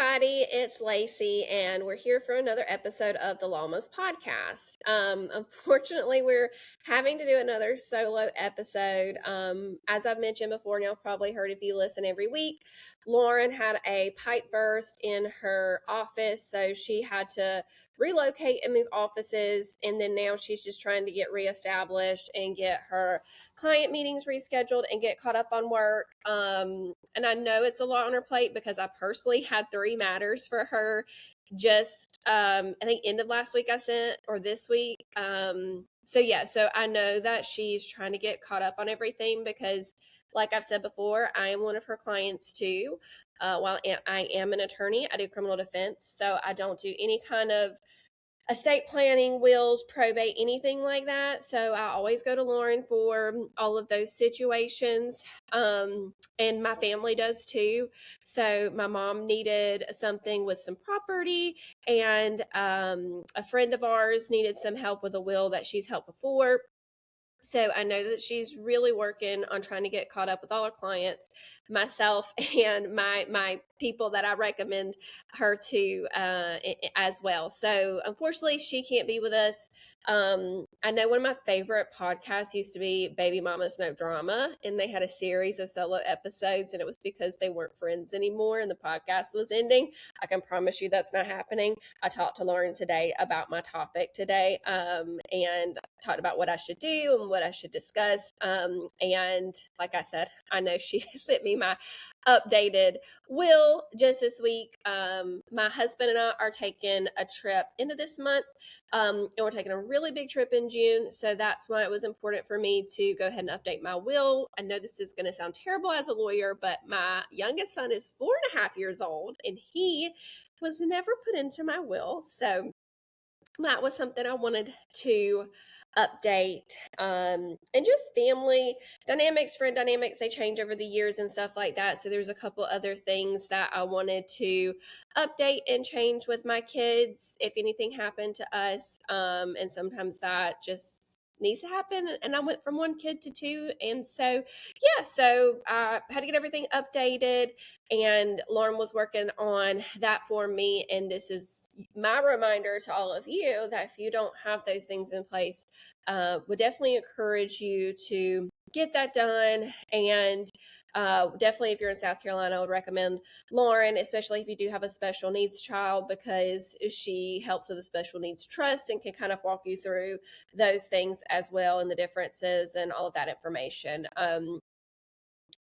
everybody, it's Lacey, and we're here for another episode of the Lawmas Podcast. Unfortunately, we're having to do another solo episode. As I've mentioned before, and y'all probably heard if you listen every week, Lauren had a pipe burst in her office, so she had to relocate and move offices, and then now she's just trying to get reestablished and get her client meetings rescheduled and get caught up on work. And I know it's a lot on her plate because I personally had 3 matters for her just I think end of last week I sent, or this week. So I know that she's trying to get caught up on everything because, like I've said before, I am one of her clients too. While I am an attorney, I do criminal defense, so I don't do any kind of estate planning, wills, probate, anything like that. So I always go to Lauren for all of those situations. And my family does too. So my mom needed something with some property, and a friend of ours needed some help with a will that she's helped before. So I know that she's really working on trying to get caught up with all her clients, myself, and my people that I recommend her to as well. So unfortunately, she can't be with us. I know one of my favorite podcasts used to be Baby Mama's No Drama, and they had a series of solo episodes, and it was because they weren't friends anymore and the podcast was ending. I can promise you that's not happening. I talked to Lauren today about my topic today, and talked about what I should do and what I should discuss. And like I said, I know she sent me my updated will just this week. My husband and I are taking a trip into this month, and we're taking a really big trip in June. So that's why it was important for me to go ahead and update my will. I know this is going to sound terrible as a lawyer, but my youngest son is 4.5 years old, and he was never put into my will. So that was something I wanted to update. And just family dynamics, friend dynamics, they change over the years and stuff like that. So there's a couple other things that I wanted to update and change with my kids if anything happened to us. And sometimes that just needs to happen. And I went from 1 kid to 2. And so I had to get everything updated, and Lauren was working on that for me. And this is my reminder to all of you that if you don't have those things in place, would definitely encourage you to get that done. And definitely, if you're in South Carolina, I would recommend Lauren, especially if you do have a special needs child, because she helps with the special needs trust and can kind of walk you through those things as well, and the differences and all of that information.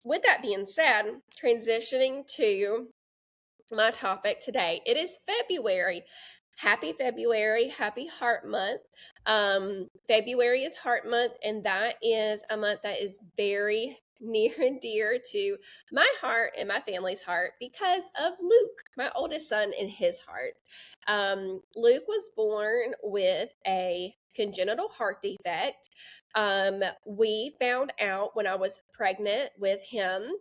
With that being said, transitioning to my topic today. It is February. Happy February. Happy Heart Month. February is Heart Month, and that is a month that is very near and dear to my heart and my family's heart because of Luke, my oldest son, and his heart. Luke was born with a congenital heart defect. We found out when I was pregnant with him.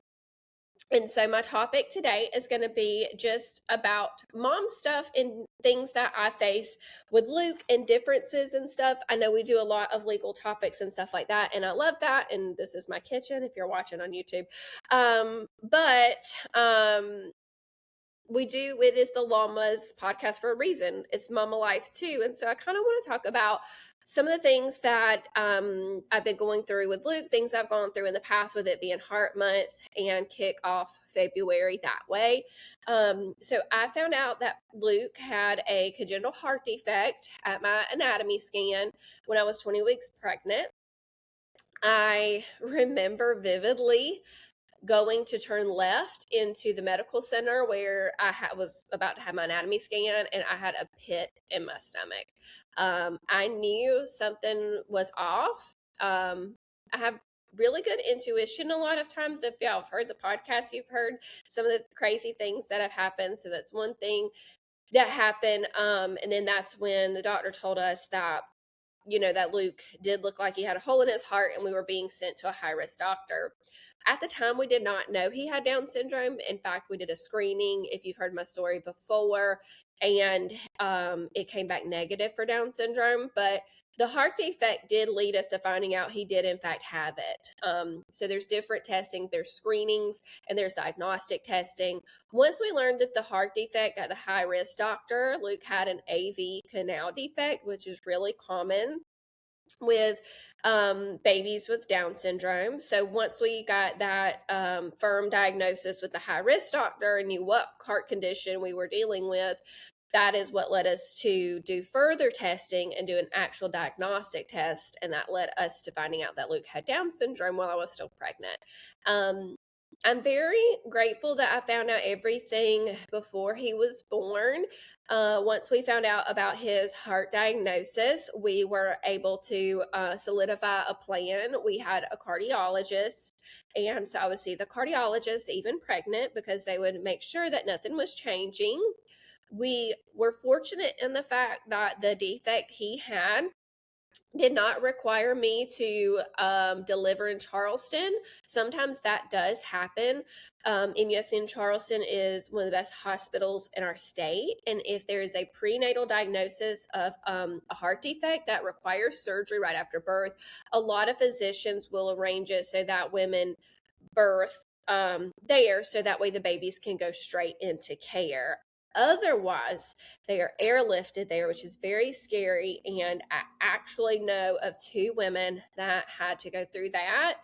And so my topic today is going to be just about mom stuff and things that I face with Luke and differences and stuff. I know we do a lot of legal topics and stuff like that, and I love that. And this is my kitchen if you're watching on YouTube. It is the Lawmas Podcast for a reason. It's Mama Life too. And so I kind of want to talk about some of the things that I've been going through with Luke, things I've gone through in the past with it being Heart Month, and kick off February that way. So I found out that Luke had a congenital heart defect at my anatomy scan when I was 20 weeks pregnant. I remember vividly going to turn left into the medical center where I was about to have my anatomy scan, and I had a pit in my stomach. I knew something was off. I have really good intuition a lot of times. If y'all have heard the podcast, you've heard some of the crazy things that have happened. So that's one thing that happened. And then that's when the doctor told us that, that Luke did look like he had a hole in his heart, and we were being sent to a high-risk doctor. At the time, we did not know he had Down syndrome. In fact, we did a screening. If you've heard my story before, and it came back negative for Down syndrome, but the heart defect did lead us to finding out he did in fact have it. So there's different testing, there's screenings, and there's diagnostic testing. Once we learned that the heart defect at the high risk doctor, Luke had an AV canal defect, which is really common with babies with Down syndrome. So once we got that firm diagnosis with the high risk doctor and knew what heart condition we were dealing with, that is what led us to do further testing and do an actual diagnostic test. And that led us to finding out that Luke had Down syndrome while I was still pregnant. I'm very grateful that I found out everything before he was born. Once we found out about his heart diagnosis, we were able to solidify a plan. We had a cardiologist, and so I would see the cardiologist even pregnant because they would make sure that nothing was changing. We were fortunate in the fact that the defect he had did not require me to deliver in Charleston. Sometimes that does happen. MUSC in Charleston is one of the best hospitals in our state. And if there is a prenatal diagnosis of a heart defect that requires surgery right after birth, a lot of physicians will arrange it so that women birth there, so that way the babies can go straight into care. Otherwise, they are airlifted there, which is very scary. And I actually know of 2 women that had to go through that.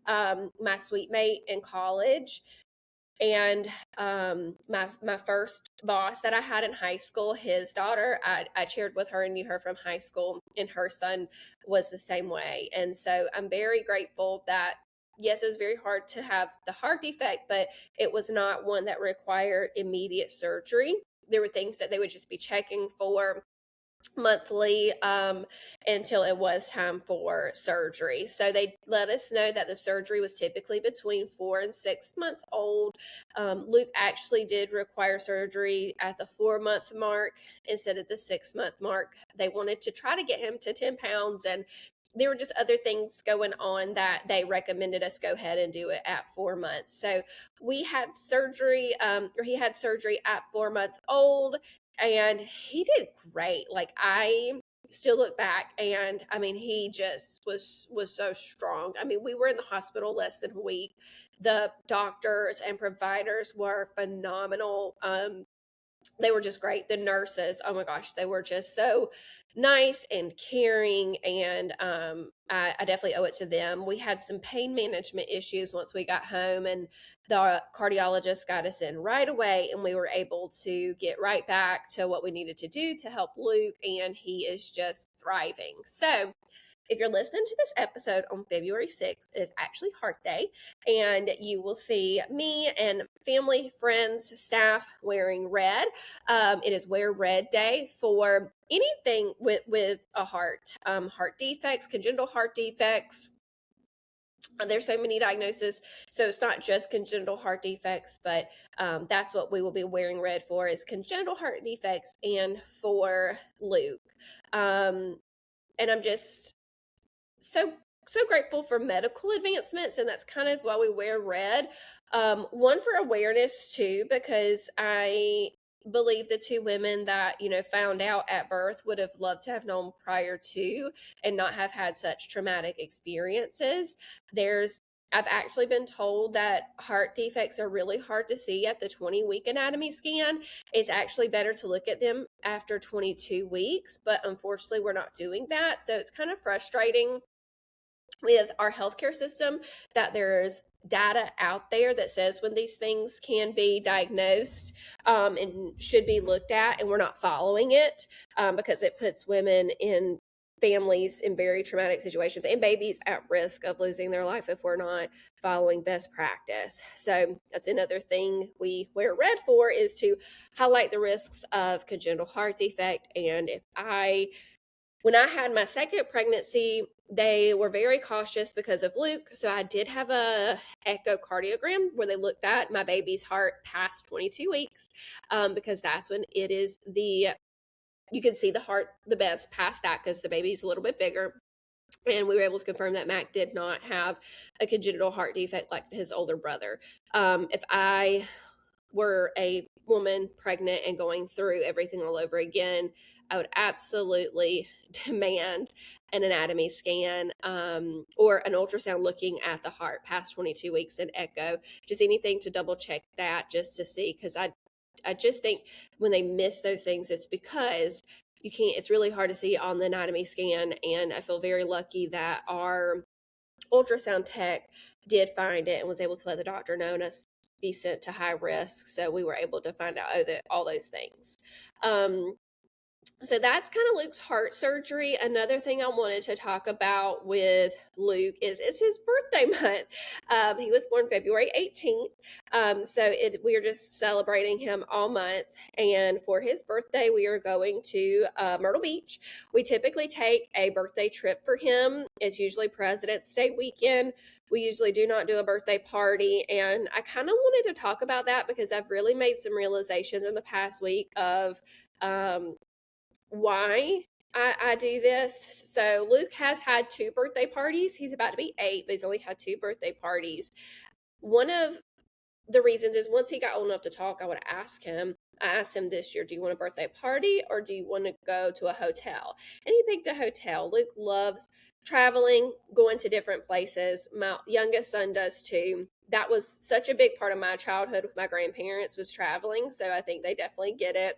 My suite mate in college and my first boss that I had in high school, his daughter, I chaired with her and knew her from high school, and her son was the same way. And so I'm very grateful that, yes, it was very hard to have the heart defect, but it was not one that required immediate surgery. There were things that they would just be checking for monthly until it was time for surgery. So they let us know that the surgery was typically between 4 and 6 months old. Luke actually did require surgery at the 4-month mark instead of the 6-month mark. They wanted to try to get him to 10 pounds, and there were just other things going on that they recommended us go ahead and do it at 4 months. So we had surgery, or he had surgery at 4 months old, and he did great. Like, I still look back, and I mean, he just was so strong. I mean, we were in the hospital less than a week. The doctors and providers were phenomenal. They were just great. The nurses, oh my gosh, they were just so nice and caring, and I definitely owe it to them. We had some pain management issues once we got home, and the cardiologist got us in right away, and we were able to get right back to what we needed to do to help Luke, and he is just thriving. So if you're listening to this episode on February 6th, it is actually Heart Day, and you will see me and family, friends, staff wearing red. It is Wear Red Day for anything with a heart. Heart defects, congenital heart defects. There's so many diagnoses, so it's not just congenital heart defects, but that's what we will be wearing red for, is congenital heart defects and for Luke. And I'm just so grateful for medical advancements, and that's kind of why we wear red. One, for awareness too, because I believe the 2 women that found out at birth would have loved to have known prior to and not have had such traumatic experiences. I've actually been told that heart defects are really hard to see at the 20-week anatomy scan. It's actually better to look at them after 22 weeks, but unfortunately we're not doing that. So it's kind of frustrating with our healthcare system that there's data out there that says when these things can be diagnosed and should be looked at, and we're not following it because it puts women in families in very traumatic situations and babies at risk of losing their life if we're not following best practice. So that's another thing we wear red for, is to highlight the risks of congenital heart defect. And when I had my second pregnancy, they were very cautious because of Luke. So I did have a echocardiogram where they looked at my baby's heart past 22 weeks because that's when you can see the heart the best past that, because the baby's a little bit bigger. And we were able to confirm that Mac did not have a congenital heart defect like his older brother. If I were a woman pregnant and going through everything all over again, I would absolutely demand an anatomy scan, or an ultrasound looking at the heart past 22 weeks, and echo, just anything to double check that, just to see, because I just think when they miss those things, it's because you can't, it's really hard to see on the anatomy scan. And I feel very lucky that our ultrasound tech did find it and was able to let the doctor know and us be sent to high risk. So we were able to find out all those things. So that's kind of Luke's heart surgery. Another thing I wanted to talk about with Luke is it's his birthday month. He was born February 18th. So we are just celebrating him all month. And for his birthday, we are going to Myrtle Beach. We typically take a birthday trip for him. It's usually President's Day weekend. We usually do not do a birthday party. And I kind of wanted to talk about that because I've really made some realizations in the past week of why I do this. So Luke has had 2 birthday parties. He's about to be 8, but he's only had 2 birthday parties. One of the reasons is once he got old enough to talk, I asked him this year, do you want a birthday party or do you want to go to a hotel? And he picked a hotel. Luke loves traveling, going to different places. My youngest son does too. That was such a big part of my childhood with my grandparents, was traveling. So I think they definitely get it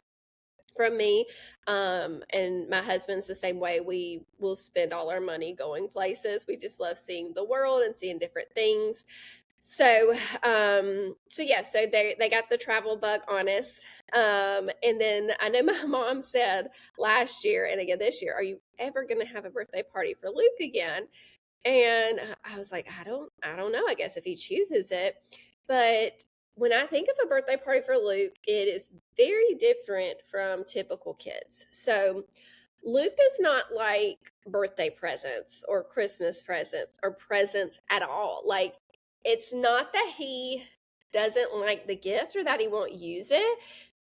from me. And my husband's the same way. We will spend all our money going places. We just love seeing the world and seeing different things. So they got the travel bug honest. And then I know my mom said last year and again this year, are you ever going to have a birthday party for Luke again? And I was like, I don't know, I guess if he chooses it. But when I think of a birthday party for Luke, it is very different from typical kids. So Luke does not like birthday presents or Christmas presents or presents at all. Like, it's not that he doesn't like the gift or that he won't use it.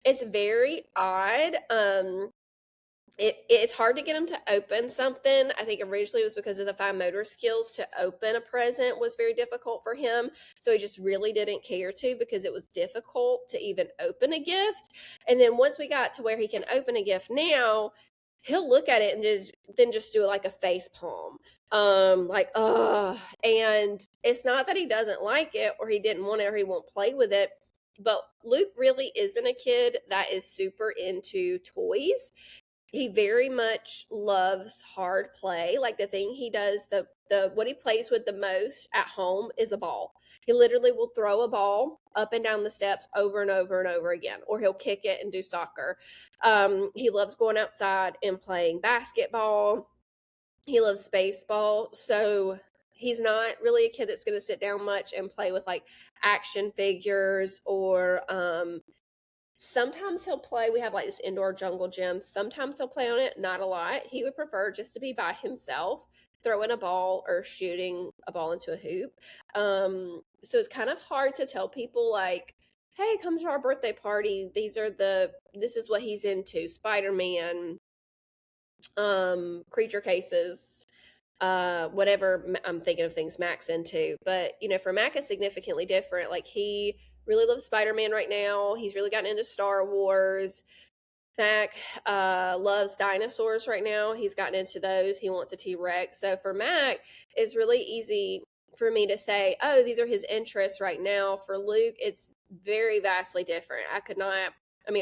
It's very odd. It's hard to get him to open something. I think originally it was because of the fine motor skills. To open a present was very difficult for him. So he just really didn't care to, because it was difficult to even open a gift. And then once we got to where he can open a gift now, he'll look at it and just do it like a face palm. And it's not that he doesn't like it or he didn't want it or he won't play with it. But Luke really isn't a kid that is super into toys. He very much loves hard play. Like, the thing he does, the what he plays with the most at home is a ball. He literally will throw a ball up and down the steps over and over and over again, or he'll kick it and do soccer. He loves going outside and playing basketball. He loves baseball. So he's not really a kid that's going to sit down much and play with like action figures or sometimes he'll play. We have like this indoor jungle gym. Sometimes he'll play on it, not a lot. He would prefer just to be by himself, throwing a ball or shooting a ball into a hoop. So it's kind of hard to tell people like, hey, come to our birthday party. This is what he's into. Spider-Man, creature cases, whatever. I'm thinking of things Mac's into. But, for Mac, it's significantly different. Like, he really loves Spider-Man right now. He's really gotten into Star Wars. Mac loves dinosaurs right now. He's gotten into those. He wants a T-Rex. So for Mac, it's really easy for me to say, oh, these are his interests right now. For Luke, it's very vastly different.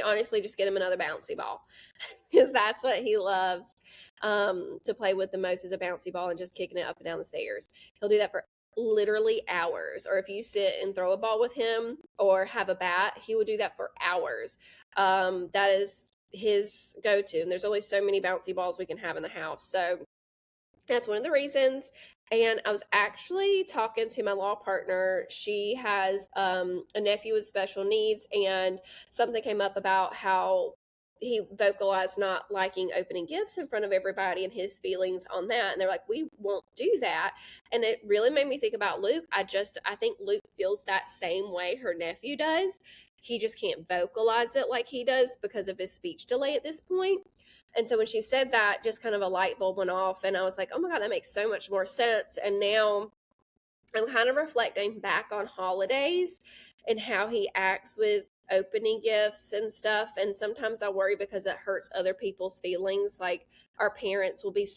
Honestly, just get him another bouncy ball, because that's what he loves to play with the most, is a bouncy ball and just kicking it up and down the stairs. He'll do that for literally hours. Or if you sit and throw a ball with him or have a bat, he will do that for hours. That is his go-to. And there's only so many bouncy balls we can have in the house. So that's one of the reasons. And I was actually talking to my law partner. She has a nephew with special needs, and something came up about how he vocalized not liking opening gifts in front of everybody and his feelings on that. And they're like, we won't do that. And it really made me think about Luke. I think Luke feels that same way her nephew does. He just can't vocalize it like he does because of his speech delay at this point. And so when she said that, just kind of a light bulb went off, and I was like, oh my God, that makes so much more sense. And now I'm kind of reflecting back on holidays and how he acts with opening gifts and stuff. And sometimes I worry because it hurts other people's feelings. Like our parents will be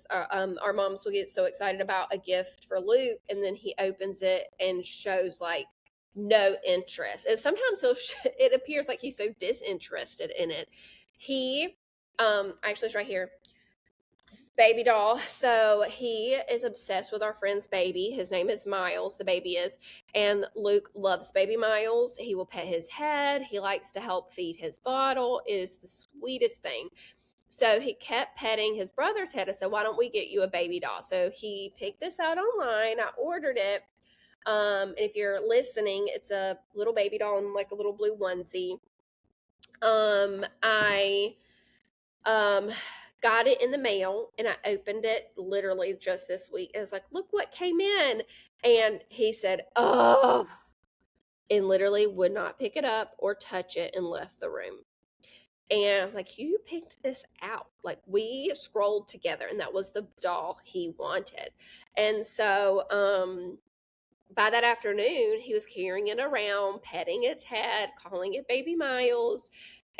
our moms will get so excited about a gift for Luke, and then he opens it and shows like no interest. And sometimes it appears like he's so disinterested in it. He, actually it's right here, baby doll. So he is obsessed with our friend's baby. His name is Miles, the baby is. And Luke loves baby Miles. He will pet his head. He likes to help feed his bottle. It is the sweetest thing. So he kept petting his brother's head. I said, why don't we get you a baby doll? So he picked this out online. I ordered it. And if you're listening, it's a little baby doll in like a little blue onesie. I got it in the mail, and I opened it literally just this week. I was like, look what came in. And he said, oh, and literally would not pick it up or touch it and left the room. And I was like, you picked this out. Like, we scrolled together, and that was the doll he wanted. And so by that afternoon, he was carrying it around, petting its head, calling it baby Miles.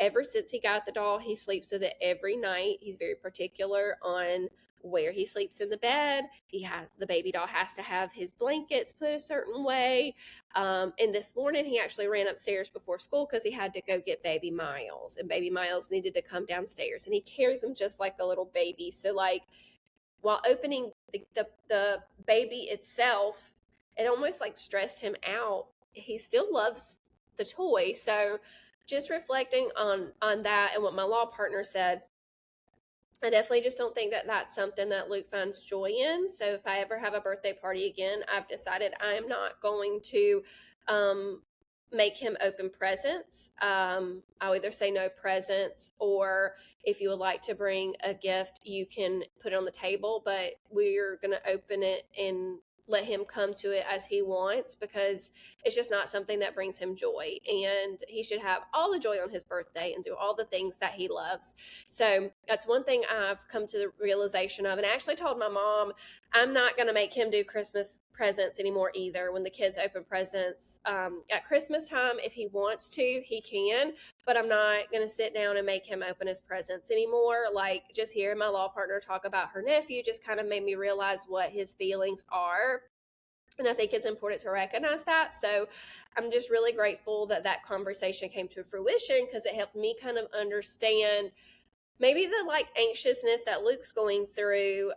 Ever since he got the doll, he sleeps with it every night. He's very particular on where he sleeps in the bed. The baby doll has to have his blankets put a certain way. And this morning he actually ran upstairs before school because he had to go get baby Miles, and baby Miles needed to come downstairs, and he carries him just like a little baby. So like while opening the baby itself, it almost like stressed him out. He still loves the toy. So just reflecting on that and what my law partner said, I definitely just don't think that that's something that Luke finds joy in. So if I ever have a birthday party again, I've decided I am not going to make him open presents. I'll either say no presents, or if you would like to bring a gift, you can put it on the table, but we're going to open it and let him come to it as he wants, because it's just not something that brings him joy, and he should have all the joy on his birthday and do all the things that he loves. So that's one thing I've come to the realization of, and I actually told my mom I'm not going to make him do Christmas presents anymore either. When the kids open presents at Christmas time, if he wants to, he can, but I'm not going to sit down and make him open his presents anymore. Like, just hearing my law partner talk about her nephew just kind of made me realize what his feelings are. And I think it's important to recognize that. So I'm just really grateful that that conversation came to fruition, because it helped me kind of understand maybe the like anxiousness that Luke's going through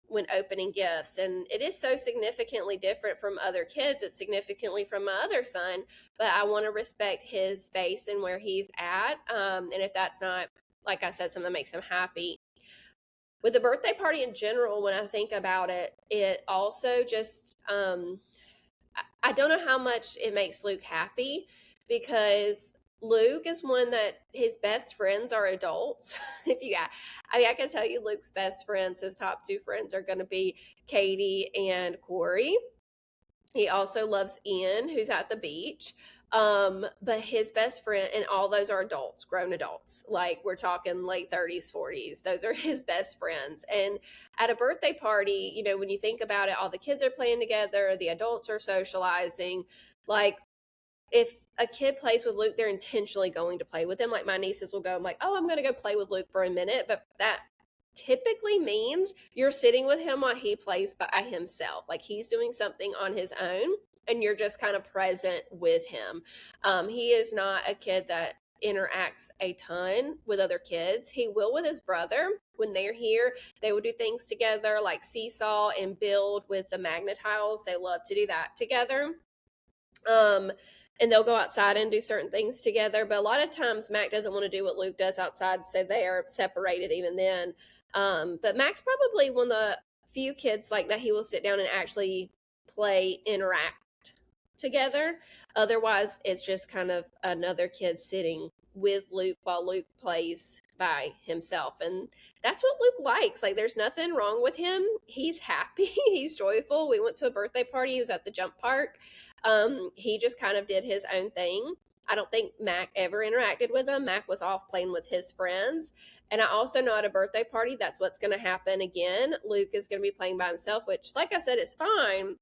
when opening gifts. And it is so significantly different from other kids. It's significantly from my other son, but I want to respect his space and where he's at. And if that's not, like I said, something that makes him happy. With the birthday party in general, when I think about it, it also just, I don't know how much it makes Luke happy, because Luke is one that his best friends are adults. I can tell you Luke's best friends, his top two friends, are going to be Katie and Corey. He also loves Ian, who's at the beach. But his best friend, and all those are adults, grown adults. Like, we're talking late 30s, 40s. Those are his best friends. And at a birthday party, when you think about it, all the kids are playing together, the adults are socializing. Like, if a kid plays with Luke, they're intentionally going to play with him. Like, my nieces will go, I'm like, oh, I'm going to go play with Luke for a minute. But that typically means you're sitting with him while he plays by himself. Like, he's doing something on his own, and you're just kind of present with him. He is not a kid that interacts a ton with other kids. He will with his brother. When they're here, they will do things together like seesaw and build with the magnetiles. They love to do that together. And they'll go outside and do certain things together. But a lot of times Mac doesn't want to do what Luke does outside, so they are separated even then. But Mac's probably one of the few kids like that he will sit down and actually play, interact together. Otherwise, it's just kind of another kid sitting with Luke while Luke plays by himself. And that's what Luke likes. Like, there's nothing wrong with him. He's happy. He's joyful. We went to a birthday party. He was at the jump park. He just kind of did his own thing. I don't think Mac ever interacted with him. Mac was off playing with his friends. And I also know at a birthday party, that's what's going to happen again. Luke is going to be playing by himself, which, like I said, is fine.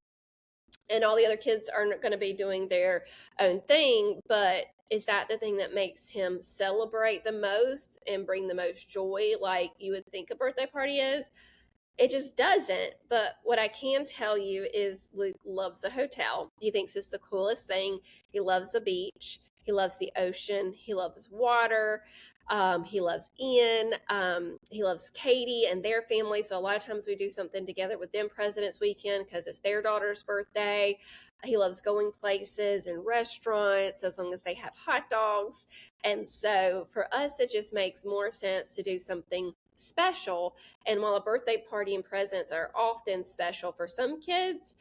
and all the other kids are going to be doing their own thing, but is that the thing that makes him celebrate the most and bring the most joy like you would think a birthday party is? It just doesn't. But what I can tell you is Luke loves a hotel. He thinks it's the coolest thing. He loves the beach. He loves the ocean. He loves water. He loves Ian. He loves Katie and their family. So a lot of times we do something together with them President's Weekend because it's their daughter's birthday. He loves going places and restaurants as long as they have hot dogs. And so for us, it just makes more sense to do something special. And while a birthday party and presents are often special for some kids,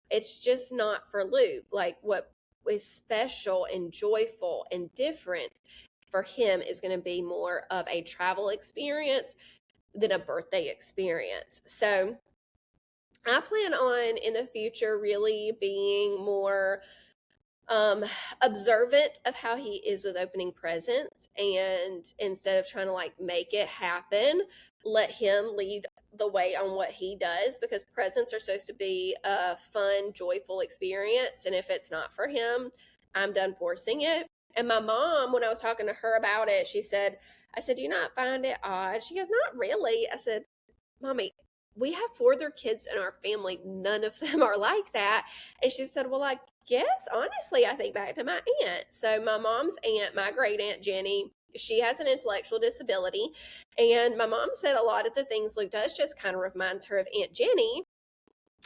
it's just not for Luke. Like what is special and joyful and different for him is going to be more of a travel experience than a birthday experience. So I plan on in the future really being more observant of how he is with opening presents, and instead of trying to like make it happen, let him lead the way on what he does, because presents are supposed to be a fun, joyful experience, and if it's not for him, I'm done forcing it. And my mom, when I was talking to her about it, I said, do you not find it odd? She goes, not really. I said, Mommy, we have 4 other kids in our family. None of them are like that. And she said, well, I guess, honestly, I think back to my aunt. So my mom's aunt, my great aunt Jenny, she has an intellectual disability. And my mom said a lot of the things Luke does just kind of reminds her of Aunt Jenny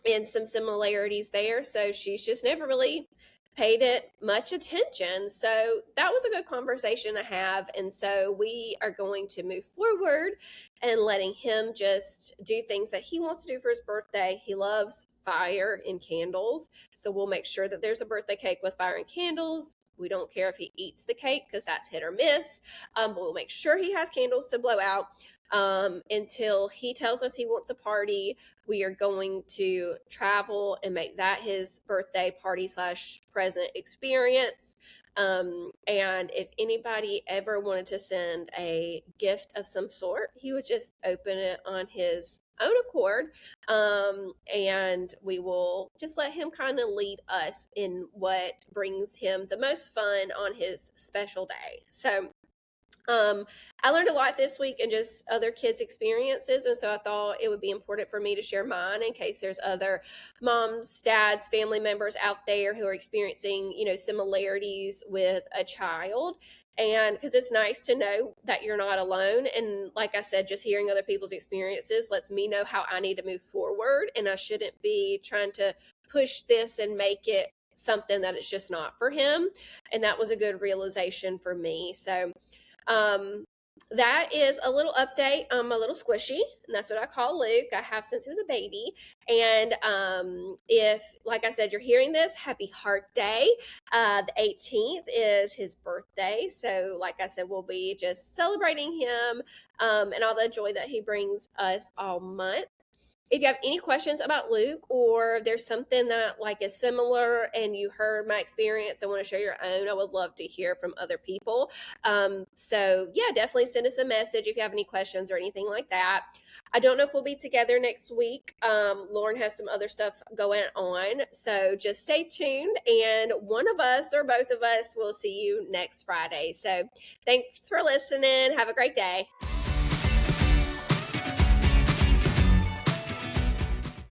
and some similarities there. So she's just never really paid it much attention. So that was a good conversation to have. And so we are going to move forward and letting him just do things that he wants to do for his birthday. He loves fire and candles. So we'll make sure that there's a birthday cake with fire and candles. We don't care if he eats the cake because that's hit or miss. But we'll make sure he has candles to blow out. Until he tells us he wants a party, we are going to travel and make that his birthday party / present experience. And if anybody ever wanted to send a gift of some sort, he would just open it on his own accord. And we will just let him kind of lead us in what brings him the most fun on his special day. So I learned a lot this week and just other kids' experiences. And so I thought it would be important for me to share mine in case there's other moms, dads, family members out there who are experiencing, similarities with a child. And because it's nice to know that you're not alone. And like I said, just hearing other people's experiences lets me know how I need to move forward. And I shouldn't be trying to push this and make it something that it's just not for him. And that was a good realization for me. So that is a little update on my little squishy, and that's what I call Luke. I have since he was a baby. And if, like I said, you're hearing this, happy Heart Day. The 18th is his birthday. So like I said, we'll be just celebrating him and all the joy that he brings us all month. If you have any questions about Luke, or there's something that like is similar and you heard my experience and want to share your own, I would love to hear from other people. So yeah, definitely send us a message if you have any questions or anything like that. I don't know if we'll be together next week. Lauren has some other stuff going on, so just stay tuned, and one of us or both of us will see you next Friday. So thanks for listening. Have a great day.